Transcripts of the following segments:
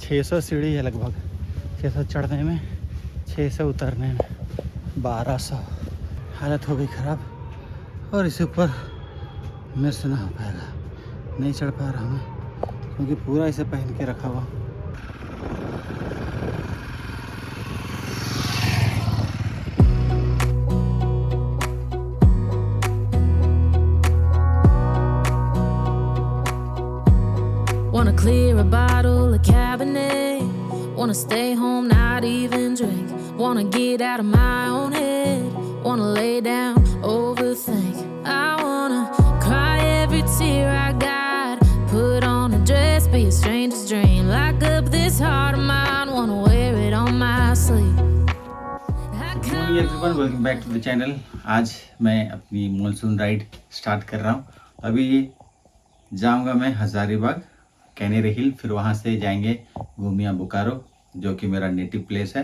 600 सीढ़ी है लगभग, 600 चढ़ने में, 600 उतरने में, 1200। हालत हो गई ख़राब। और इससे ऊपर मेरे से ना हो पाएगा, नहीं चढ़ पा रहा मैं क्योंकि पूरा इसे पहन के रखा हुआ। Wanna clear a bottle of Cabernet. Wanna stay home, not even drink. Wanna get out of my own head. Wanna lay down, overthink. I wanna cry every tear I got. Put on a dress, be a stranger's dream. Lock up this heart of mine. Wanna wear it on my sleeve. Morning everyone, welcome back to the channel. आज मैं अपनी monsoon ride start कर रहा हूँ। अभी जाऊँगा मैं Hazaribagh, canary हिल, फिर वहाँ से जाएंगे गोमिया बोकारो जो कि मेरा नेटिव प्लेस है।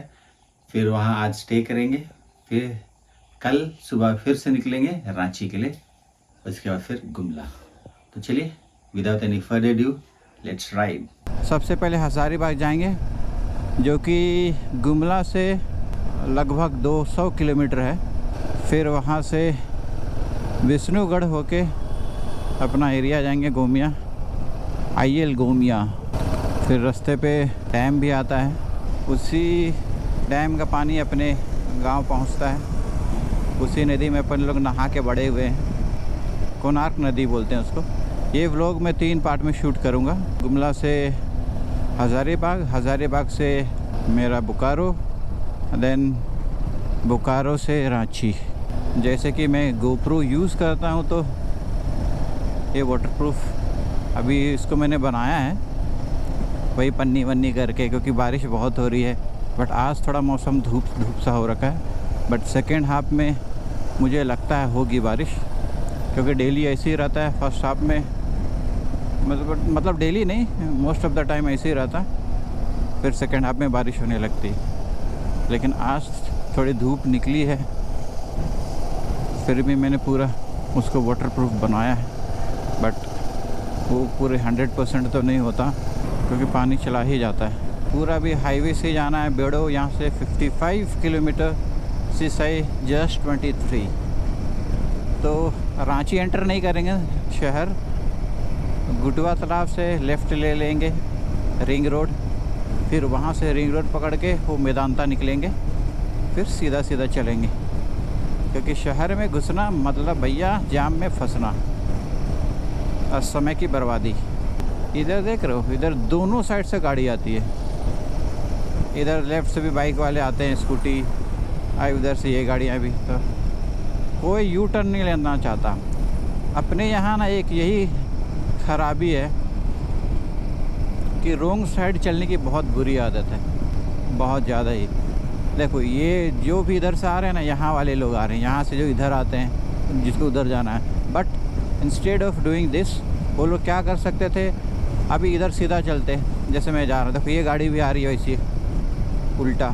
फिर वहाँ आज स्टे करेंगे, फिर कल सुबह फिर से निकलेंगे रांची के लिए, उसके बाद फिर गुमला। तो चलिए without any further due let's ride. सबसे पहले हज़ारीबाग जाएंगे जो कि गुमला से लगभग 200 किलोमीटर है। फिर वहाँ से विष्णुगढ़ होके अपना एरिया जाएंगे गोमिया, IL गोमिया। फिर रास्ते पे डैम भी आता है, उसी डैम का पानी अपने गांव पहुंचता है। उसी नदी में अपन लोग नहा के बड़े हुए हैं, कोणार्क नदी बोलते हैं उसको। ये व्लॉग मैं 3 पार्ट में शूट करूंगा। गुमला से हज़ारीबाग, हज़ारीबाग से मेरा बोकारो, देन बोकारो से रांची। जैसे कि मैं गोप्रो यूज़ करता हूँ तो ये वाटरप्रूफ अभी इसको मैंने बनाया है वही पन्नी वन्नी करके, क्योंकि बारिश बहुत हो रही है। बट आज थोड़ा मौसम धूप सा हो रखा है। बट सेकेंड हाफ में मुझे लगता है होगी बारिश, क्योंकि डेली ऐसे ही रहता है। फर्स्ट हाफ में मतलब डेली नहीं, मोस्ट ऑफ द टाइम ऐसे ही रहता, फिर सेकेंड हाफ में बारिश होने लगती। लेकिन आज थोड़ी धूप निकली है, फिर भी मैंने पूरा उसको वाटरप्रूफ बनाया है। बट वो पूरे 100% तो नहीं होता, क्योंकि पानी चला ही जाता है। पूरा भी हाईवे से जाना है बेड़ो, यहाँ से 55 किलोमीटर, सिसाई जस्ट 23। तो रांची एंटर नहीं करेंगे शहर, गुटवा तालाब से लेफ़्ट ले लेंगे रिंग रोड, फिर वहाँ से रिंग रोड पकड़ के वो मेदांता निकलेंगे, फिर सीधा सीधा चलेंगे। क्योंकि शहर में घुसना मतलब भैया जाम में फंसना और समय की बर्बादी। इधर देख रहे हो, इधर दोनों साइड से गाड़ी आती है। इधर लेफ़्ट से भी बाइक वाले आते हैं, स्कूटी आई, उधर से ये गाड़ियाँ भी। तो कोई यू टर्न नहीं लेना चाहता। अपने यहाँ ना एक यही खराबी है कि रोंग साइड चलने की बहुत बुरी आदत है, बहुत ज़्यादा ही। देखो ये जो भी इधर से आ रहे हैं ना, यहाँ वाले लोग आ रहे हैं, यहाँ से जो इधर आते हैं जिसको उधर जाना है। But instead of doing this, वो लोग क्या कर सकते थे, अभी इधर सीधा चलते, जैसे मैं जा रहा हूँ। देखो ये गाड़ी भी आ रही है वैसी उल्टा।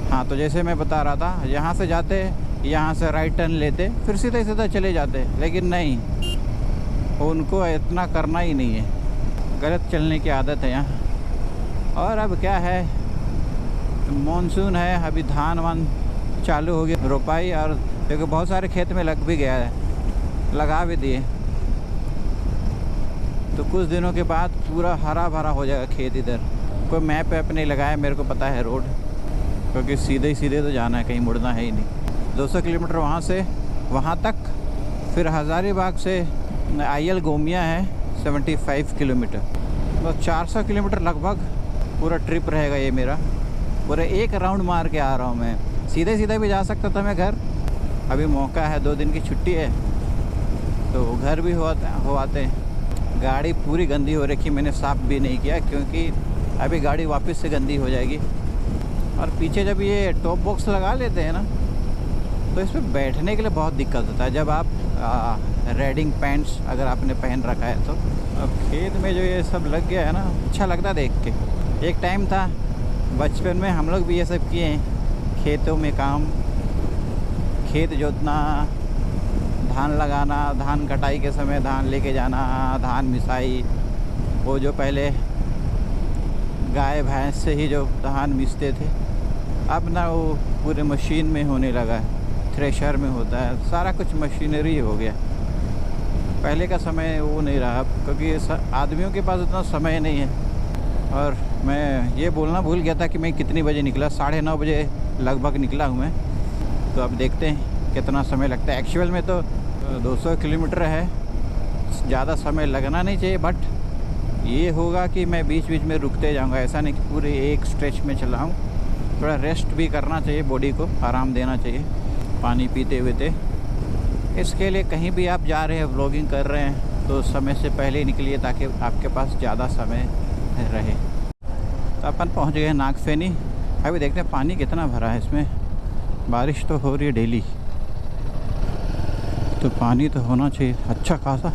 हाँ, तो जैसे मैं बता रहा था, यहाँ से जाते, यहाँ से राइट टर्न लेते, फिर सीधा सीधा चले जाते। लेकिन नहीं, उनको इतना करना ही नहीं है, गलत चलने की आदत है यहाँ। और अब क्या है, मॉनसून है, अभी धान वान चालू हो गया रोपाई, और देखो बहुत सारे खेत में लग भी गया है, लगा भी दिए। तो कुछ दिनों के बाद पूरा हरा भरा हो जाएगा खेत। इधर कोई मैप वैप नहीं लगाया, मेरे को पता है रोड, क्योंकि सीधे ही सीधे तो जाना है, कहीं मुड़ना है ही नहीं। 200 किलोमीटर वहाँ से वहाँ तक, फिर हज़ारीबाग से IL गोमिया है 75 किलोमीटर, तो 400 किलोमीटर लगभग पूरा ट्रिप रहेगा ये मेरा। पूरा एक राउंड मार के आ रहा हूँ मैं। सीधे सीधे भी जा सकता था मैं घर, अभी मौका है, 2 दिन की छुट्टी है तो घर भी हो आते हैं। गाड़ी पूरी गंदी हो रखी, मैंने साफ़ भी नहीं किया, क्योंकि अभी गाड़ी वापस से गंदी हो जाएगी। और पीछे जब ये टॉप बॉक्स लगा लेते हैं ना, तो इस पर बैठने के लिए बहुत दिक्कत होता है, जब आप राइडिंग पैंट्स अगर आपने पहन रखा है तो। अब खेत में जो ये सब लग गया है ना, अच्छा लगता है देख के। एक टाइम था बचपन में, हम लोग भी ये सब किए हैं, खेतों में काम, खेत जोतना, धान लगाना, धान कटाई के समय धान लेके जाना, धान मिसाई, वो जो पहले गाय भैंस से ही जो धान मिसते थे, अब ना वो पूरे मशीन में होने लगा है, थ्रेशर में होता है, सारा कुछ मशीनरी हो गया। पहले का समय वो नहीं रहा अब, क्योंकि आदमियों के पास उतना समय नहीं है। और मैं ये बोलना भूल गया था कि मैं कितनी बजे निकला, 9:30 बजे लगभग निकला हूँ मैं। तो अब देखते हैं कितना समय लगता है। एक्चुअल में तो 200 किलोमीटर है, ज़्यादा समय लगना नहीं चाहिए, बट ये होगा कि मैं बीच बीच में रुकते जाऊंगा, ऐसा नहीं कि पूरे एक स्ट्रेच में चलाऊं। थोड़ा रेस्ट भी करना चाहिए, बॉडी को आराम देना चाहिए पानी पीते हुए थे। इसके लिए कहीं भी आप जा रहे हैं, व्लॉगिंग कर रहे हैं, तो समय से पहले ही निकलिए ताकि आपके पास ज़्यादा समय रहे। तो अपन पहुंच गए नागफेनी। अभी देखते हैं पानी कितना भरा है इसमें। बारिश तो हो रही है डेली, तो पानी तो होना चाहिए अच्छा खासा।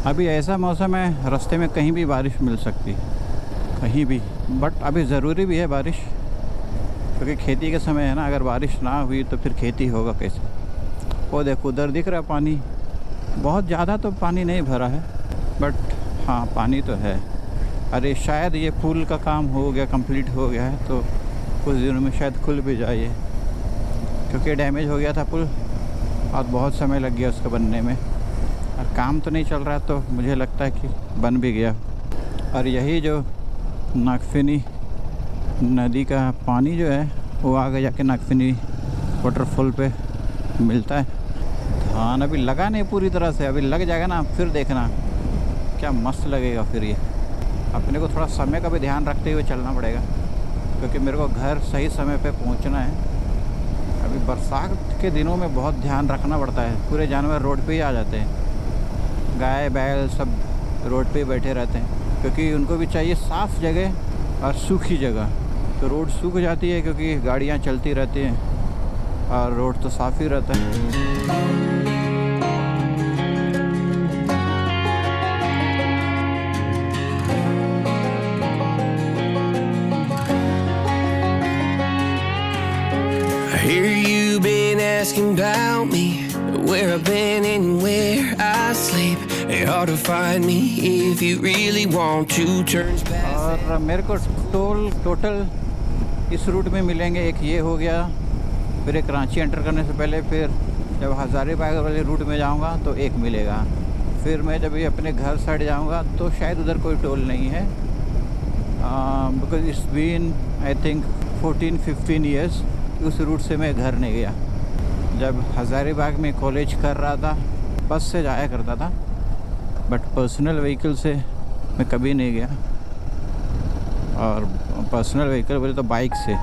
अभी ऐसा मौसम है, रास्ते में कहीं भी बारिश मिल सकती है, कहीं भी। बट अभी ज़रूरी भी है बारिश, क्योंकि खेती के समय है ना। अगर बारिश ना हुई तो फिर खेती होगा कैसे। वो देखो उधर दिख रहा है पानी, बहुत ज़्यादा तो पानी नहीं भरा है, बट हाँ पानी तो है। अरे शायद ये पुल का काम हो गया, कंप्लीट हो गया है, तो कुछ दिनों में शायद खुल भी जाए, क्योंकि डैमेज हो गया था पुल और बहुत समय लग गया उसको बनने में। और काम तो नहीं चल रहा, तो मुझे लगता है कि बन भी गया। और यही जो नागफेनी नदी का पानी जो है, वो आगे जाके नागफेनी वाटरफॉल पे मिलता है। धान अभी लगा नहीं पूरी तरह से, अभी लग जाएगा ना, फिर देखना क्या मस्त लगेगा। फिर ये अपने को थोड़ा समय का भी ध्यान रखते हुए चलना पड़ेगा, क्योंकि मेरे को घर सही समय पे पहुंचना है। अभी बरसात के दिनों में बहुत ध्यान रखना पड़ता है, पूरे जानवर रोड पे ही आ जाते हैं, गाय बैल सब रोड पे ही बैठे रहते हैं, क्योंकि उनको भी चाहिए साफ़ जगह और सूखी जगह। तो रोड सूख जाती है क्योंकि गाड़ियाँ चलती रहती हैं, और रोड तो साफ़ ही रहता है। Hear you been asking about me, where I've been and where I sleep. It's hard to find me if you really want to. Turns past. और मेरे को टोटल इस रूट में मिलेंगे। एक ये हो गया, फिर एक रांची एंटर करने से पहले, फिर जब हज़ारीबाग वाले रूट में जाऊंगा तो एक मिलेगा। फिर मैं जब ये अपने घर साइड जाऊंगा तो शायद उधर कोई टोल नहीं है, because it's been I think 14-15 years उस रूट से मैं घर नहीं गया। जब हज़ारीबाग में कॉलेज कर रहा था, बस से जाया करता था, बट पर्सनल व्हीकल से मैं कभी नहीं गया। और पर्सनल व्हीकल बोले तो बाइक से।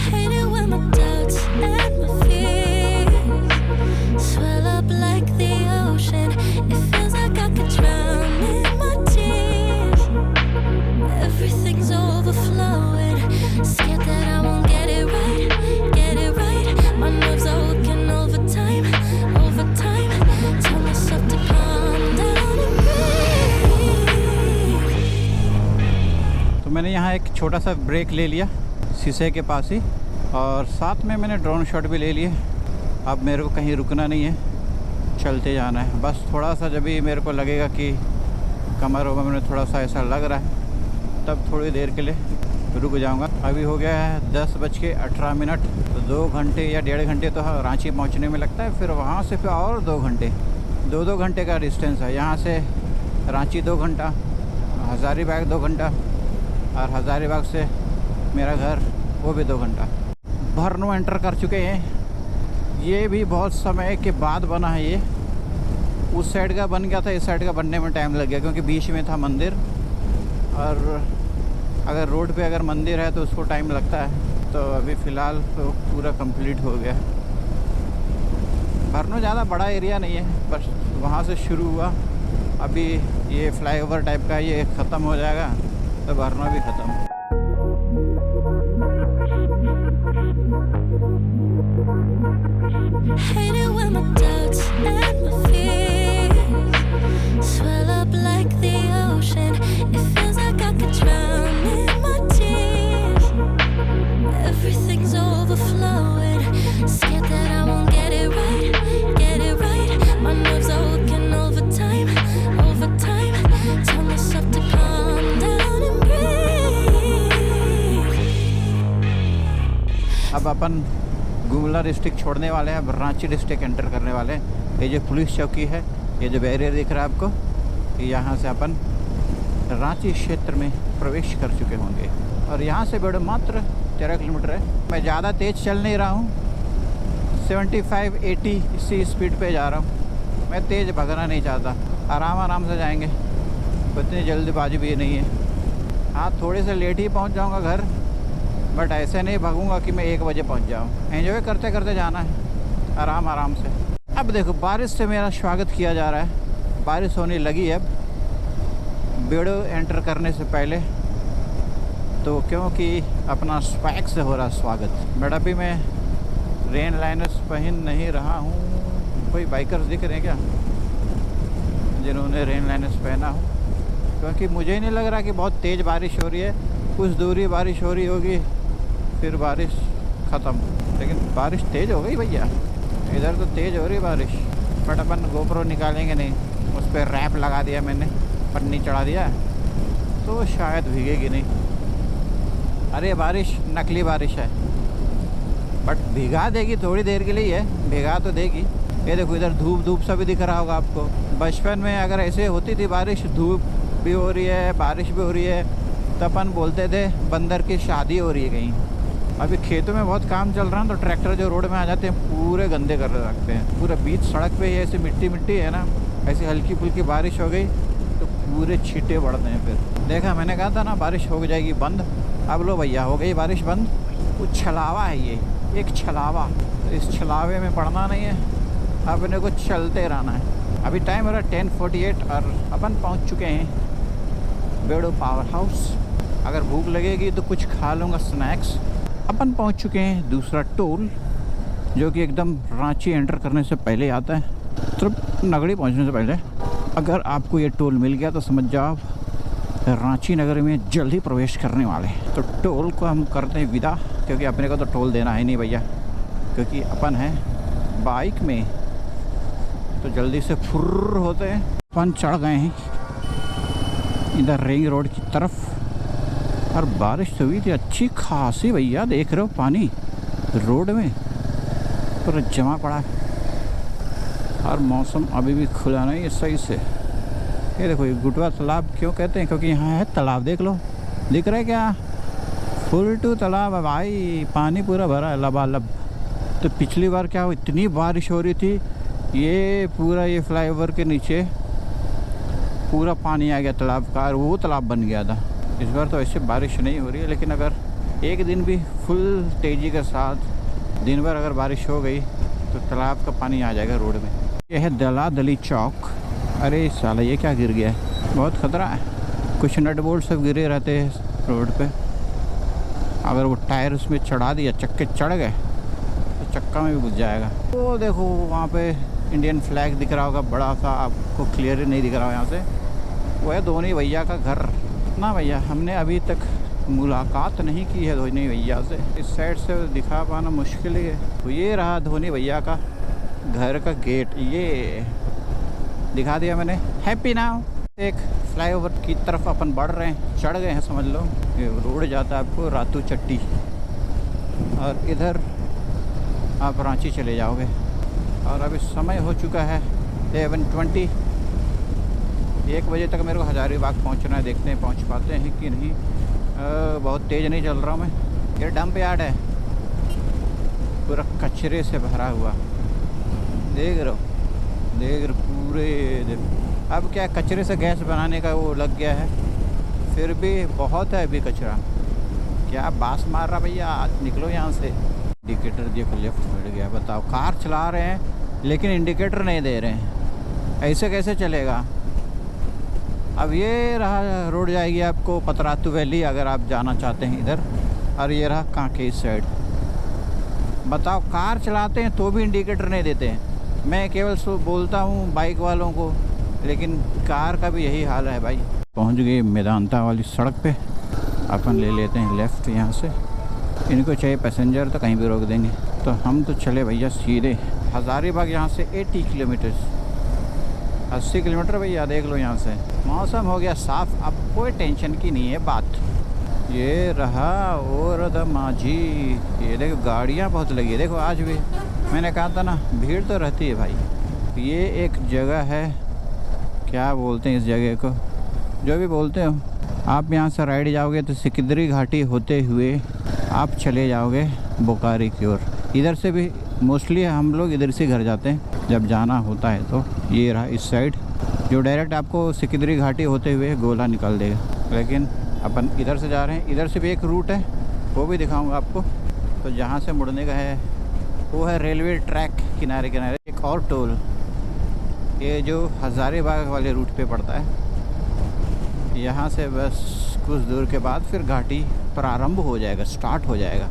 Hate it when my doubts and my fears swell up like the ocean. It feels like I could drown in my tears. Everything's overflowing. Scared that I won't get it right, get it right. My nerves are working overtime, overtime. Tell myself to calm down and breathe. तो मैंने यहाँ एक छोटा सा break ले लिया शीशे के पास ही, और साथ में मैंने ड्रोन शॉट भी ले लिए। अब मेरे को कहीं रुकना नहीं है, चलते जाना है बस। थोड़ा सा जब भी मेरे को लगेगा कि कमर वमर में थोड़ा सा ऐसा लग रहा है, तब थोड़ी देर के लिए रुक जाऊंगा। अभी हो गया है 10:18, तो 2 घंटे या 1.5 घंटे तो रांची पहुंचने में लगता है। फिर वहाँ से फिर और 2 घंटे, 2 घंटे का डिस्टेंस है। यहाँ से रांची 2 घंटा, हज़ारीबाग 2 घंटा, और हज़ारीबाग से मेरा घर वो भी 2 घंटा। भरनो एंटर कर चुके हैं। ये भी बहुत समय के बाद बना है। ये उस साइड का बन गया था, इस साइड का बनने में टाइम लग गया, क्योंकि बीच में था मंदिर। और अगर रोड पे अगर मंदिर है तो उसको टाइम लगता है। तो अभी फ़िलहाल तो पूरा कंप्लीट हो गया। भरनो ज़्यादा बड़ा एरिया नहीं है, बस वहाँ से शुरू हुआ। अभी ये फ्लाईओवर टाइप का ये ख़त्म हो जाएगा तो भरनो भी ख़त्म। Hate it when my doubts and my fears swell up like the ocean. It feels like I could drown in my tears. Everything's overflowing. Scared that I won't get it right, upon Gumla district छोड़ने वाले हैं, अब Ranchi district enter करने वाले हैं। ये जो police चौकी है, ये जो बैरियर दिख रहा है आपको, यहाँ से अपन रांची क्षेत्र में प्रवेश कर चुके होंगे। और यहाँ से बेड़ो मात्र 13 किलोमीटर है। मैं ज़्यादा तेज़ चल नहीं रहा हूँ, 75-80 इसी स्पीड पे जा रहा हूँ। मैं तेज़ भगना नहीं चाहता, आराम से जाएंगे, इतनी जल्दबाजी भी नहीं है। हाँ, थोड़े से लेट ही पहुँच जाऊँगा घर, बट ऐसे नहीं भागूंगा कि मैं 1 बजे पहुँच जाऊँ। एंजॉय करते करते जाना है, आराम से। अब देखो, बारिश से मेरा स्वागत किया जा रहा है। बारिश होने लगी है अब बेड़ो एंटर करने से पहले, तो क्योंकि अपना स्वैग से हो रहा स्वागत। बट अभी मैं रेन लाइनर्स पहन नहीं रहा हूँ। कोई बाइकर्स दिख रहे हैं क्या जिन्होंने रेन लाइनर्स पहना हो? क्योंकि मुझे नहीं लग रहा कि बहुत तेज़ बारिश हो रही है। कुछ दूरी बारिश हो रही होगी, फिर बारिश ख़त्म। लेकिन बारिश तेज़ हो गई भैया, इधर तो तेज़ हो रही बारिश। बट अपन गोप्रो निकालेंगे नहीं, उस पर रैप लगा दिया मैंने, पन्नी चढ़ा दिया, तो शायद भीगेगी नहीं। अरे बारिश नकली बारिश है, बट भिगा देगी, थोड़ी देर के लिए है, भिगा तो देगी। ये देखो, इधर धूप सा भी दिख रहा होगा आपको। बचपन में अगर ऐसे होती थी बारिश, धूप भी हो रही है, बारिश भी हो रही है, तो अपन बोलते थे बंदर की शादी हो रही है कहीं। अभी खेतों में बहुत काम चल रहा है, तो ट्रैक्टर जो रोड में आ जाते हैं पूरे गंदे कर रखते हैं। पूरा बीच सड़क पे ऐसे मिट्टी है ना, ऐसी हल्की फुल्की बारिश हो गई तो पूरे छींटे बढ़ते हैं। फिर देखा, मैंने कहा था ना बारिश हो जाएगी बंद। अब लो भैया, हो गई बारिश बंद। कुछ छलावा है ये, एक छलावा। तो इस छलावे में पड़ना नहीं है, अपने को चलते रहना है। अभी टाइम हो रहा है 10:48 और अपन पहुंच चुके हैं बेड़ो पावर हाउस। अगर भूख लगेगी तो कुछ खा लूँगा स्नैक्स। अपन पहुंच चुके हैं दूसरा टोल, जो कि एकदम रांची एंटर करने से पहले आता है, सिर्फ नगरी पहुंचने से पहले। अगर आपको ये टोल मिल गया तो समझ जाओ रांची नगर में जल्द ही प्रवेश करने वाले हैं। तो टोल को हम करते हैं विदा, क्योंकि अपने को तो टोल देना है नहीं भैया, क्योंकि अपन हैं बाइक में, तो जल्दी से फुर्र होते हैं। अपन चढ़ गए हैं इधर रिंग रोड की तरफ, और बारिश तो हुई थी अच्छी खासी भैया। देख रहे हो पानी रोड में पूरा जमा पड़ा है, और मौसम अभी भी खुला नहीं है सही से। ये देखो, ये गुटवा तालाब क्यों कहते हैं? क्योंकि यहाँ है तालाब, देख लो, दिख रहा है क्या? फुल टू तालाब है भाई, पानी पूरा भरा है लबालब। तो पिछली बार क्या हो, इतनी बारिश हो रही थी, ये पूरा ये फ्लाईओवर के नीचे पूरा पानी आ गया तालाब का, और वो तालाब बन गया था। इस बार तो ऐसे बारिश नहीं हो रही है, लेकिन अगर एक दिन भी फुल तेज़ी के साथ दिन भर अगर बारिश हो गई तो तालाब का पानी आ जाएगा रोड में। यह है दलादली चौक। अरे साला, ये क्या गिर गया है? बहुत ख़तरा है। कुछ नट बोल्ट सब गिरे रहते हैं रोड पे, अगर वो टायर उसमें चढ़ा दिया, चक्के चढ़ गए तो चक्का में भी घुस जाएगा। वो देखो, वहाँ पे इंडियन फ्लैग दिख रहा होगा बड़ा सा, आपको क्लियर नहीं दिख रहा हो यहाँ से। वो है धोनी भैया का घर ना भैया। हमने अभी तक मुलाकात नहीं की है धोनी भैया से, इस साइड से दिखा पाना मुश्किल ही है। तो ये रहा धोनी भैया का घर का गेट, ये दिखा दिया मैंने। Happy now. एक फ्लाईओवर की तरफ अपन बढ़ रहे हैं, चढ़ गए हैं समझ लो। ये रोड जाता है आपको रातू चट्टी, और इधर आप रांची चले जाओगे। और अभी समय हो चुका है 11:20। 1 बजे तक मेरे को हजारीबाग पहुंचना है, देखते हैं पहुंच पाते हैं कि नहीं। बहुत तेज़ नहीं चल रहा हूँ मैं। ये डंप यार्ड है, पूरा कचरे से भरा हुआ, देख रहे हो पूरे। अब क्या कचरे से गैस बनाने का वो लग गया है, फिर भी बहुत है अभी कचरा। क्या बास मार रहा भैया, आज निकलो यहाँ से। इंडिकेटर देखो लेफ्ट मिल गया, बताओ। कार चला रहे हैं लेकिन इंडिकेटर नहीं दे रहे हैं, ऐसे कैसे चलेगा? अब ये रहा रोड जाएगी आपको पतरातू वैली, अगर आप जाना चाहते हैं इधर। और ये रहा कांके इस साइड। बताओ, कार चलाते हैं तो भी इंडिकेटर नहीं देते हैं। मैं केवल बोलता हूँ बाइक वालों को, लेकिन कार का भी यही हाल है भाई। पहुँच गए मेदांता वाली सड़क पे, अपन ले लेते हैं लेफ़्ट यहाँ से। इनको चाहिए पैसेंजर तो कहीं भी रोक देंगे, तो हम तो चले भैया सीधे हज़ारीबाग। यहाँ से 80 किलोमीटर, 80 किलोमीटर भैया, देख लो यहाँ से। मौसम हो गया साफ़, अब कोई टेंशन की नहीं है बात। ये रहा और द माझी। ये देखो गाड़ियाँ बहुत लगी है, देखो आज भी। मैंने कहा था ना भीड़ तो रहती है भाई। ये एक जगह है, क्या बोलते हैं इस जगह को, जो भी बोलते हो आप। यहाँ से राइड जाओगे तो सिकंदरी घाटी होते हुए आप चले जाओगे बोकारो की ओर। इधर से भी मोस्टली हम लोग इधर से घर जाते हैं जब जाना होता है। तो ये रहा इस साइड, जो डायरेक्ट आपको सिकंदरी घाटी होते हुए गोला निकाल देगा। लेकिन अपन इधर से जा रहे हैं, इधर से भी एक रूट है, वो भी दिखाऊंगा आपको। तो जहाँ से मुड़ने का है वो है रेलवे ट्रैक किनारे किनारे एक और टोल, ये जो हज़ारीबाग वाले रूट पे पड़ता है। यहाँ से बस कुछ दूर के बाद फिर घाटी प्रारंभ हो जाएगा, स्टार्ट हो जाएगा।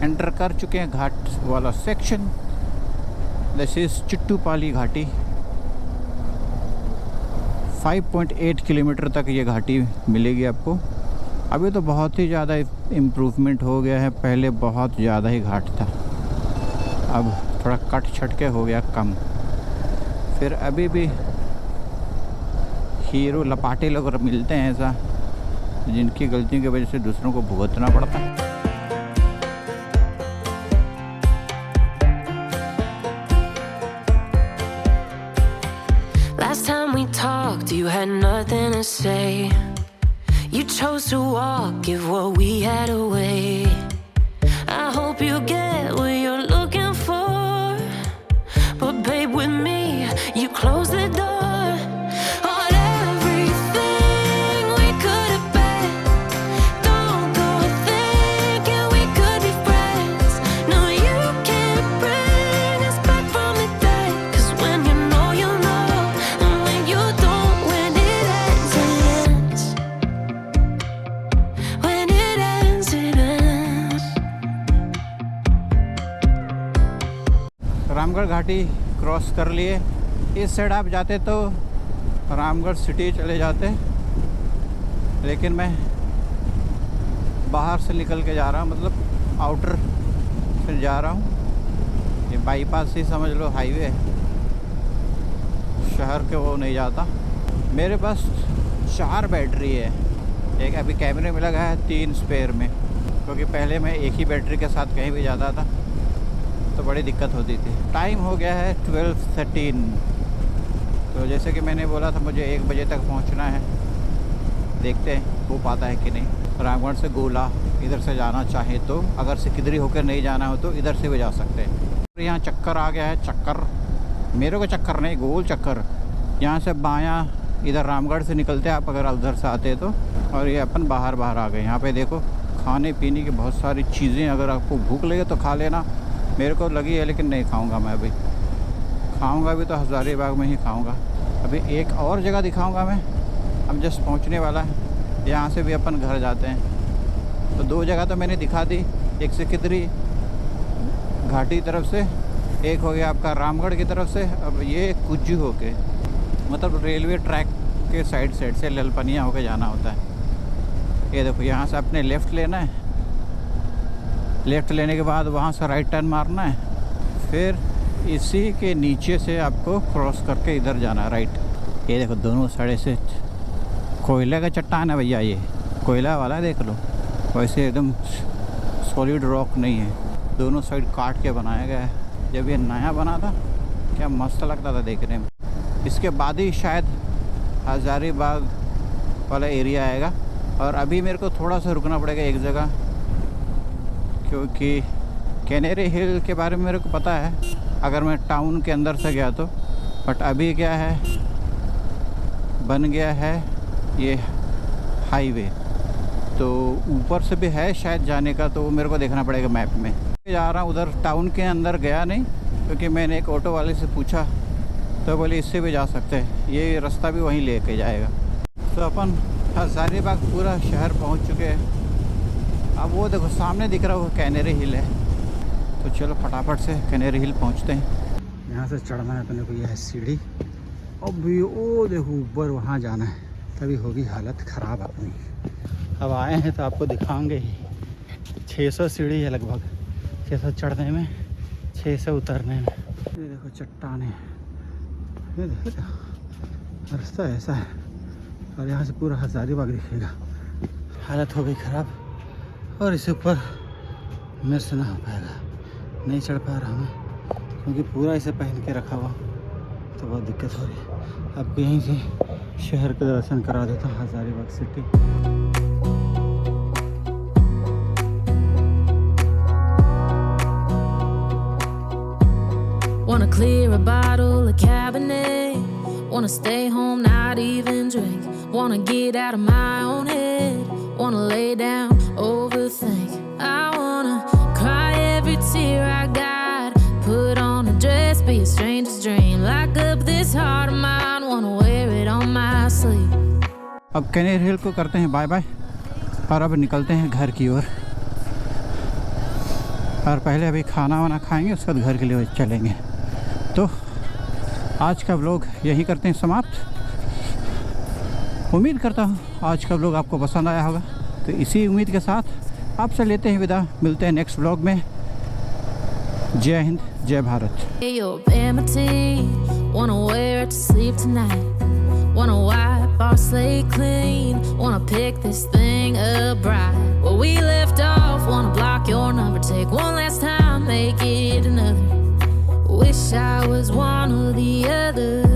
एंटर कर चुके हैं घाट वाला सेक्शन। दिस इज चिट्टूपाली घाटी। 5.8 किलोमीटर तक ये घाटी मिलेगी आपको। अभी तो बहुत ही ज़्यादा इम्प्रूवमेंट हो गया है, पहले बहुत ज़्यादा ही घाट था, अब थोड़ा कट छट के हो गया कम। फिर अभी भी हीरो लपाटे लोग मिलते हैं ऐसा, जिनकी गलतियों की वजह से दूसरों को भुगतना पड़ता है। Last time we talked, you had nothing to say. You chose to walk, give what we had away. I hope you get what you're looking for, but babe, with me, you close the door on everything we could have been. Don't go thinking we could be friends. No, you can't bring us back from the dead. 'Cause when you know, you know, and when you don't, when it ends, it ends. When it ends, it ends. Ramgarh घाटी cross कर लिए। इस side आप जाते तो Ramgarh city चले जाते, लेकिन मैं बाहर से निकल के जा रहा हूँ, मतलब आउटर से जा रहा हूँ। ये बाईपास ही समझ लो, हाईवे है, शहर के वो नहीं जाता। मेरे पास 4 बैटरी है, एक अभी कैमरे में लगा है, 3 स्पेयर में, क्योंकि पहले मैं एक ही बैटरी के साथ कहीं भी जाता था तो बड़ी दिक्कत होती थी। टाइम हो गया है 12:13। तो जैसे कि मैंने बोला था मुझे 1 बजे तक पहुंचना है, देखते हैं हो पाता है कि नहीं। रामगढ़ से गोला इधर से जाना चाहे तो, अगर सिकंदरी होकर नहीं जाना हो तो इधर से भी जा सकते हैं। यहाँ चक्कर आ गया है, चक्कर मेरे को चक्कर नहीं, गोल चक्कर। यहाँ से बायां इधर रामगढ़ से निकलते आप अगर उधर से आते तो, और ये अपन बाहर आ गए। यहाँ पे देखो खाने पीने की बहुत सारी चीज़ें, अगर आपको भूख लगे तो खा लेना। मेरे को लगी है लेकिन नहीं खाऊंगा मैं, अभी खाऊंगा भी तो हज़ारीबाग में ही खाऊंगा। अभी एक और जगह दिखाऊंगा मैं, अब जस्ट पहुंचने वाला है। यहाँ से भी अपन घर जाते हैं। तो 2 जगह तो मैंने दिखा दी, एक सिकंदरी घाटी तरफ से, एक हो गया आपका रामगढ़ की तरफ से। अब ये कुज्जू होके, मतलब रेलवे ट्रैक के साइड से ललपनिया होके जाना होता है। ये देखो यहाँ से अपने लेफ़्ट लेना है, लेफ़्ट लेने के बाद वहाँ से राइट टर्न मारना है, फिर इसी के नीचे से आपको क्रॉस करके इधर जाना है राइट। ये देखो दोनों साइड से कोयले का चट्टान है भैया, ये कोयला वाला देख लो, वैसे एकदम सॉलिड रॉक नहीं है, दोनों साइड काट के बनाया गया है। जब ये नया बना था क्या मस्त लगता था देखने में। इसके बाद ही शायद हज़ारीबाग वाला एरिया आएगा। और अभी मेरे को थोड़ा सा रुकना पड़ेगा एक जगह, क्योंकि कैनेरी हिल के बारे में मेरे को पता है अगर मैं टाउन के अंदर से गया तो, बट अभी क्या है, बन गया है ये हाईवे, तो ऊपर से भी है शायद जाने का, तो वो मेरे को देखना पड़ेगा मैप में। जा रहा हूँ उधर, टाउन के अंदर गया नहीं, क्योंकि मैंने एक ऑटो वाले से पूछा तो बोले इससे भी जा सकते हैं, ये रास्ता भी वहीं लेके जाएगा। तो अपन हज़ारीबाग पूरा शहर पहुँच चुके हैं। अब वो देखो सामने दिख रहा है वो कैनेरी हिल है, तो चलो फटाफट से कैनेरी हिल पहुँचते हैं। यहाँ से चढ़ना है अपने को, यह है सीढ़ी। अब भी वो देखो ऊपर वहाँ जाना है, तभी होगी हालत ख़राब अपनी। अब आए हैं तो आपको दिखाएंगे ही। 600 सीढ़ी है लगभग, 600 चढ़ने में, 600 उतरने में। ये देखो चट्टाने, ये देखो रास्ता ऐसा है, और यहाँ से पूरा हज़ारीबाग दिखेगा। हालत हो गई ख़राब और इसके ऊपर मेरे से ना हो पाएगा, नहीं चढ़ पा रहा हूँ क्योंकि पूरा इसे पहन के रखा हुआ तो बहुत दिक्कत हो रही है। आपको यहीं से शहर का दर्शन करा देता हूँ, Hazaribagh city. Wanna clear a bottle of Cabernet. Wanna stay home, not even drink. Wanna get out of my own head. Wanna lay down, overthink. I wanna cry every tear I got. Put on a dress, be a stranger's dream. Lock up this heart of mine. Wanna wear it on my sleeve. अब canary हिल को करते हैं bye bye और अब निकलते हैं घर की ओर। और पहले अभी खाना वाना खाएंगे, उसके बाद घर के लिए चलेंगे। तो आज का व्लॉग यहीं करते हैं समाप्त। उम्मीद करता हूँ आज का व्लॉग आपको पसंद आया होगा। तो इसी उम्मीद के साथ आपसे लेते हैं विदा, मिलते हैं नेक्स्ट व्लॉग में। जय हिंद, जय Bharat. Your vanity, wanna wear it to sleep tonight. Wanna wipe our slate clean. Wanna pick this thing up right where we left off. Wanna block your number, take one last time, make it another. Wish I was one or the other.